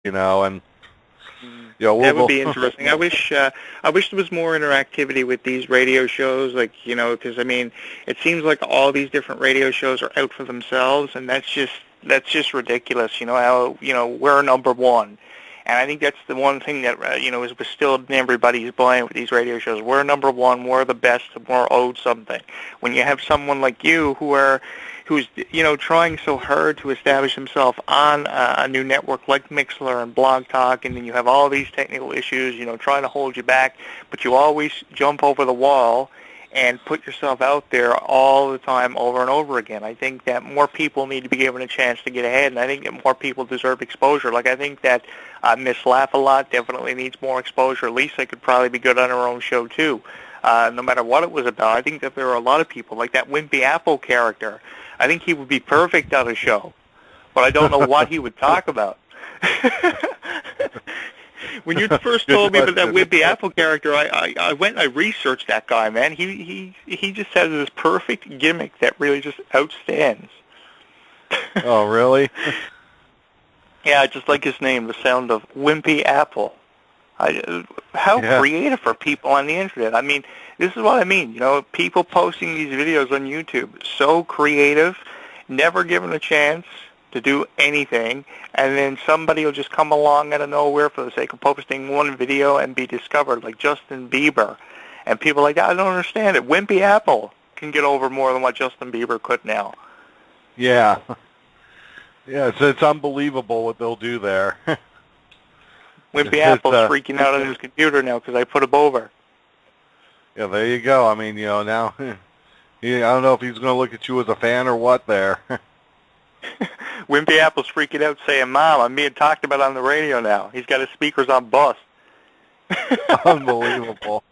and That would be interesting. I wish there was more interactivity with these radio shows, like because I mean, it seems like all these different radio shows are out for themselves, and that's just ridiculous. How we're number one, and I think that's the one thing that is distilled in everybody's mind with these radio shows. We're number one. We're the best. And we're owed something. When you have someone like you who's trying so hard to establish himself on a new network like Mixlr and Blog Talk, and then you have all these technical issues, trying to hold you back, but you always jump over the wall and put yourself out there all the time over and over again. I think that more people need to be given a chance to get ahead, and I think that more people deserve exposure. Like I think that Miss Laugh-A-Lot definitely needs more exposure. Lisa could probably be good on her own show too, no matter what it was about. I think that there are a lot of people, like that Wimpy Apple character. I think he would be perfect on a show, but I don't know what he would talk about. When you first told me about that Wimpy Apple character, I went and I researched that guy, man. He just has this perfect gimmick that really just outstands. Oh, really? Yeah, just like his name, the sound of Wimpy Apple. How creative for people on the internet. I mean, this is what I mean. People posting these videos on YouTube, so creative, never given a chance to do anything, and then somebody will just come along out of nowhere for the sake of posting one video and be discovered, like Justin Bieber. And people are like, I don't understand it. Wimpy Apple can get over more than what Justin Bieber could now. Yeah. Yeah, it's unbelievable what they'll do there. Wimpy Apple's freaking out on his computer now because I put him over. Yeah, there you go. I mean, now, I don't know if he's going to look at you as a fan or what there. Wimpy Apple's freaking out saying, Mom, I'm being talked about on the radio now. He's got his speakers on bust. Unbelievable.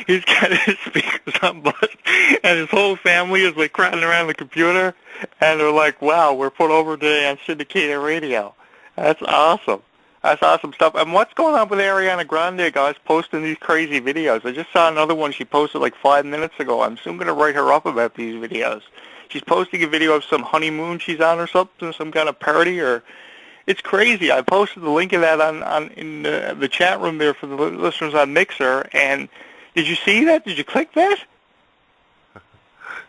He's got his speakers on bust, and his whole family is like crowding around the computer, and they're like, wow, we're put over today on syndicated radio. That's awesome. That's awesome stuff. And what's going on with Ariana Grande, guys, posting these crazy videos? I just saw another one she posted like 5 minutes ago. I'm soon going to write her up about these videos. She's posting a video of some honeymoon she's on or something, some kind of party, or it's crazy. I posted the link of that in the chat room there for the listeners on Mixer, and did you see that? Did you click that?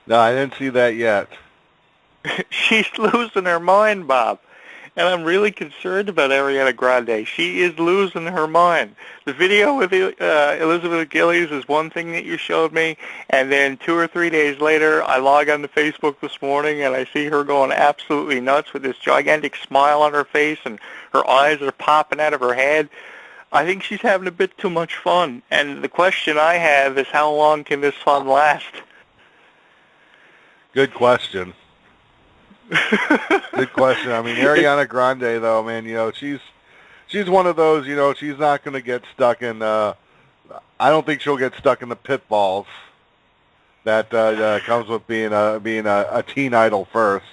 No, I didn't see that yet. She's losing her mind, Bob. And I'm really concerned about Ariana Grande. She is losing her mind. The video with Elizabeth Gillies is one thing that you showed me, and then 2 or 3 days later, I log on to Facebook this morning, and I see her going absolutely nuts with this gigantic smile on her face, and her eyes are popping out of her head. I think she's having a bit too much fun. And the question I have is, how long can this fun last? Good question. Good question. I mean, Ariana Grande, though, man, she's one of those, she's not going to get stuck in, I don't think she'll get stuck in the pitfalls that comes with being a teen idol first.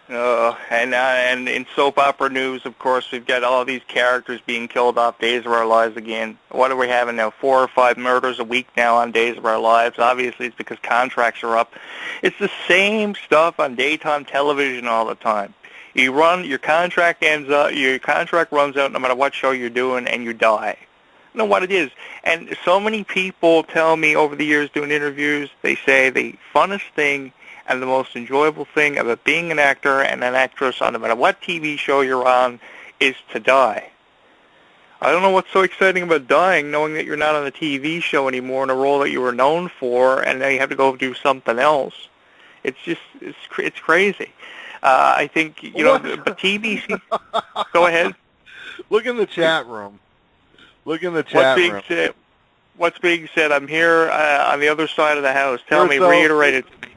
And in soap opera news, of course, we've got all these characters being killed off Days of Our Lives again. What are we having now? 4 or 5 murders a week now on Days of Our Lives. Obviously, it's because contracts are up. It's the same stuff on daytime television all the time. Your contract ends up, your contract runs out no matter what show you're doing, and you die. I don't know what it is. And so many people tell me over the years doing interviews, they say the funnest thing and the most enjoyable thing about being an actor and an actress on no matter what TV show you're on is to die. I don't know what's so exciting about dying, knowing that you're not on a TV show anymore in a role that you were known for, and now you have to go do something else. It's crazy. I think, but TV... Go ahead. Look in the chat room. Look in the chat room. What's being said? I'm here on the other side of the house. Tell me, reiterate it to me.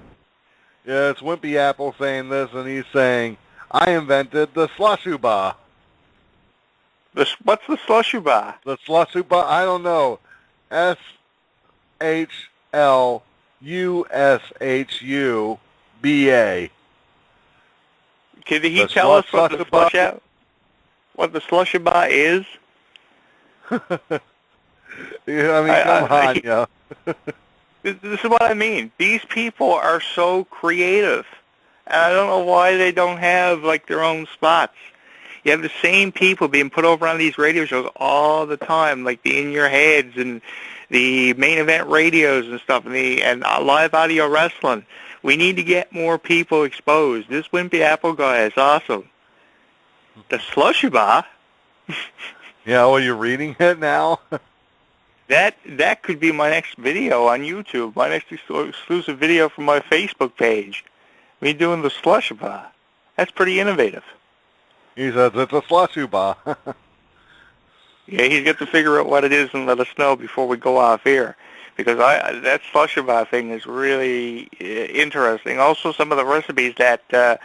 Yeah, it's Wimpy Apple saying this, and he's saying, I invented the slushuba. What's the slushuba? The slushuba? I don't know. SHLUSHUBA. Can he tell us what the slushuba is? Yeah, I mean, come on, This is what I mean. These people are so creative. And I don't know why they don't have, like, their own spots. You have the same people being put over on these radio shows all the time, like the In Your Heads and the Main Event Radios and stuff, and live audio wrestling. We need to get more people exposed. This Wimpy Apple guy is awesome. The Slushy Bar. Yeah, well, you're reading it now? That could be my next video on YouTube, my next exclusive video from my Facebook page. Me doing the Slushy Bar. That's pretty innovative. He says it's a Slushy Bar. Yeah, he's got to figure out what it is and let us know before we go off air. Because that Slushy Bar thing is really interesting. Also, some of the recipes that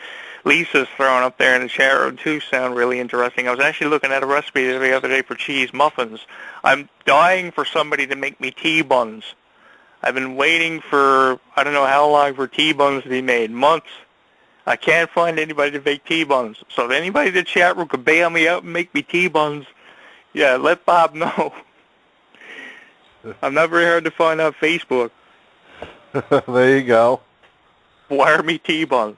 Lisa's throwing up there in the chat room, too, sound really interesting. I was actually looking at a recipe the other day for cheese muffins. I'm dying for somebody to make me tea buns. I've been waiting for, I don't know how long, for tea buns to be made. Months. I can't find anybody to make tea buns. So if anybody in the chat room could bail me out and make me tea buns, yeah, let Bob know. I'm not very hard to find on Facebook. There you go. Wire me tea buns.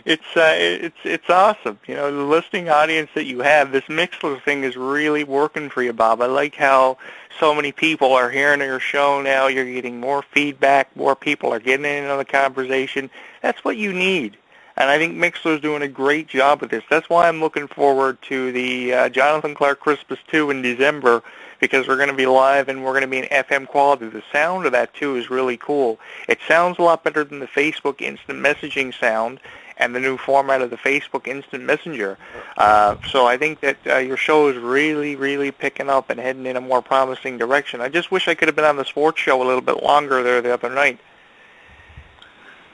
It's awesome. You know, the listening audience that you have, this Mixler thing is really working for you, Bob. I like how so many people are hearing your show now. You're getting more feedback. More people are getting in on the conversation. That's what you need. And I think Mixler's doing a great job with this. That's why I'm looking forward to the Jonathan Clarke Christmas 2 in December, because we're going to be live and we're going to be in FM quality. The sound of that, too, is really cool. It sounds a lot better than the Facebook instant messaging sound and the new format of the Facebook instant messenger. So I think that your show is really, really picking up and heading in a more promising direction. I just wish I could have been on the sports show a little bit longer there the other night.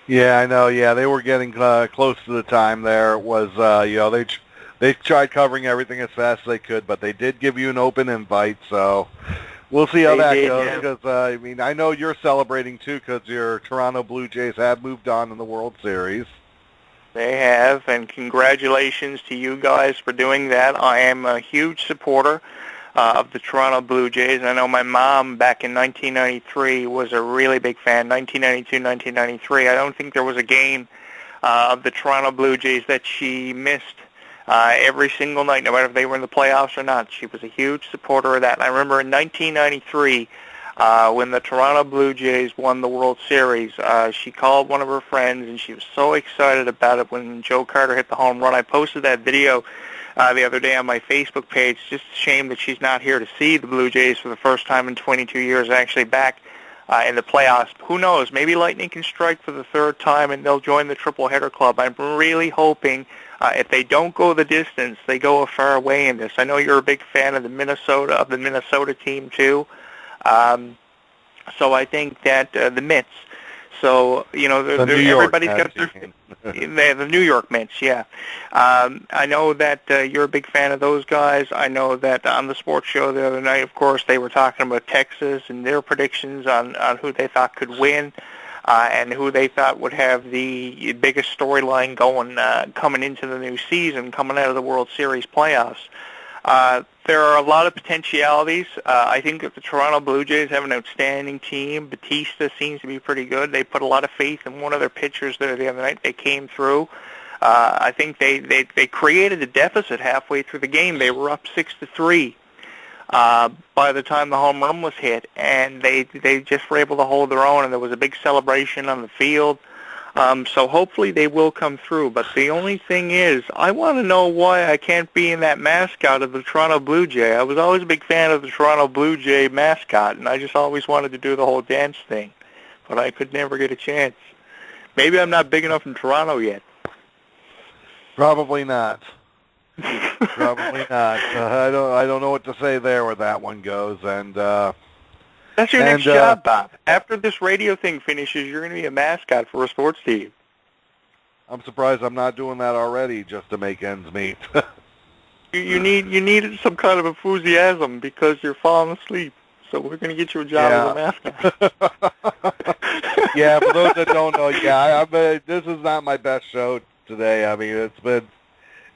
Yeah, I know. Yeah, they were getting close to the time there. It was, you know, they tried covering everything as fast as they could, but they did give you an open invite, so we'll see how that goes. Because, I mean, I know you're celebrating, too, because your Toronto Blue Jays have moved on in the World Series. They have, and congratulations to you guys for doing that. I am a huge supporter of the Toronto Blue Jays. I know my mom back in 1993 was a really big fan, 1992, 1993. I don't think there was a game of the Toronto Blue Jays that she missed every single night, no matter if they were in the playoffs or not. She was a huge supporter of that. And I remember in 1993, when the Toronto Blue Jays won the World Series, she called one of her friends, and she was so excited about it when Joe Carter hit the home run. I posted that video the other day on my Facebook page. Just a shame that she's not here to see the Blue Jays for the first time in 22 years, actually back in the playoffs. Who knows? Maybe Lightning can strike for the third time, and they'll join the triple-header club. I'm really hoping if they don't go the distance, they go a far way in this. I know you're a big fan of the Minnesota team, too. So I think that the Mets. So, you know, everybody's got their... the New York Mets, yeah. I know that you're a big fan of those guys. I know that on the sports show the other night, of course, they were talking about Texas and their predictions on who they thought could win and who they thought would have the biggest storyline going coming into the new season, coming out of the World Series playoffs. There are a lot of potentialities. I think that the Toronto Blue Jays have an outstanding team. Batista seems to be pretty good. They put a lot of faith in one of their pitchers there the other night. They came through. I think they created a deficit halfway through the game. They were up 6-3 by the time the home run was hit, and they just were able to hold their own, and there was a big celebration on the field. So hopefully they will come through. But the only thing is, I want to know why I can't be in that mascot of the Toronto Blue Jay. I was always a big fan of the Toronto Blue Jay mascot, and I just always wanted to do the whole dance thing. But I could never get a chance. Maybe I'm not big enough in Toronto yet. Probably not. Probably not. I don't know what to say there where that one goes. And that's your next job, Bob. After this radio thing finishes, you're going to be a mascot for a sports team. I'm surprised I'm not doing that already just to make ends meet. you need some kind of enthusiasm because you're falling asleep. So we're going to get you a job as a mascot. Yeah, for those that don't know, this is not my best show today. I mean,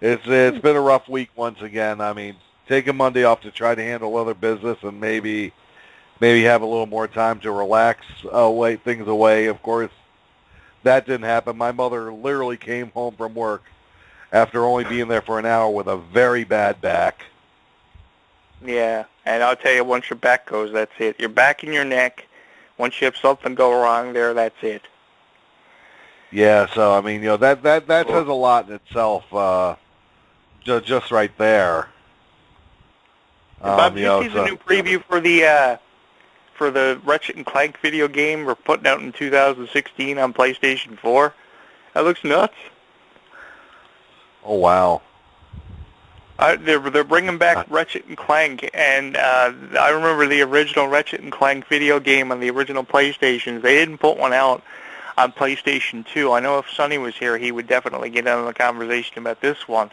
it's been a rough week once again. I mean, taking Monday off to try to handle other business and maybe have a little more time to relax, things away. Of course, that didn't happen. My mother literally came home from work after only being there for an hour with a very bad back. Yeah, and I'll tell you, once your back goes, that's it. Your back and your neck, once you have something go wrong there, that's it. Yeah, so I mean, that says a lot in itself, just right there. Bob, did you see the new preview for the Ratchet and Clank video game we're putting out in 2016 on PlayStation 4? That looks nuts. Oh wow. They're bringing back Ratchet and Clank, and I remember the original Ratchet and Clank video game on the original PlayStations. They didn't put one out on PlayStation 2. I know if Sonny was here, he would definitely get in on the conversation about this one.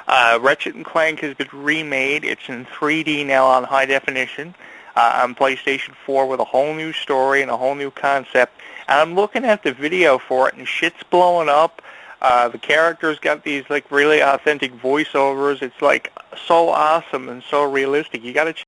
Ratchet and Clank has been remade. It's in 3D now on high definition on PlayStation 4 with a whole new story and a whole new concept. And I'm looking at the video for it, and shit's blowing up. The characters got these like really authentic voiceovers. It's like so awesome and so realistic. You got to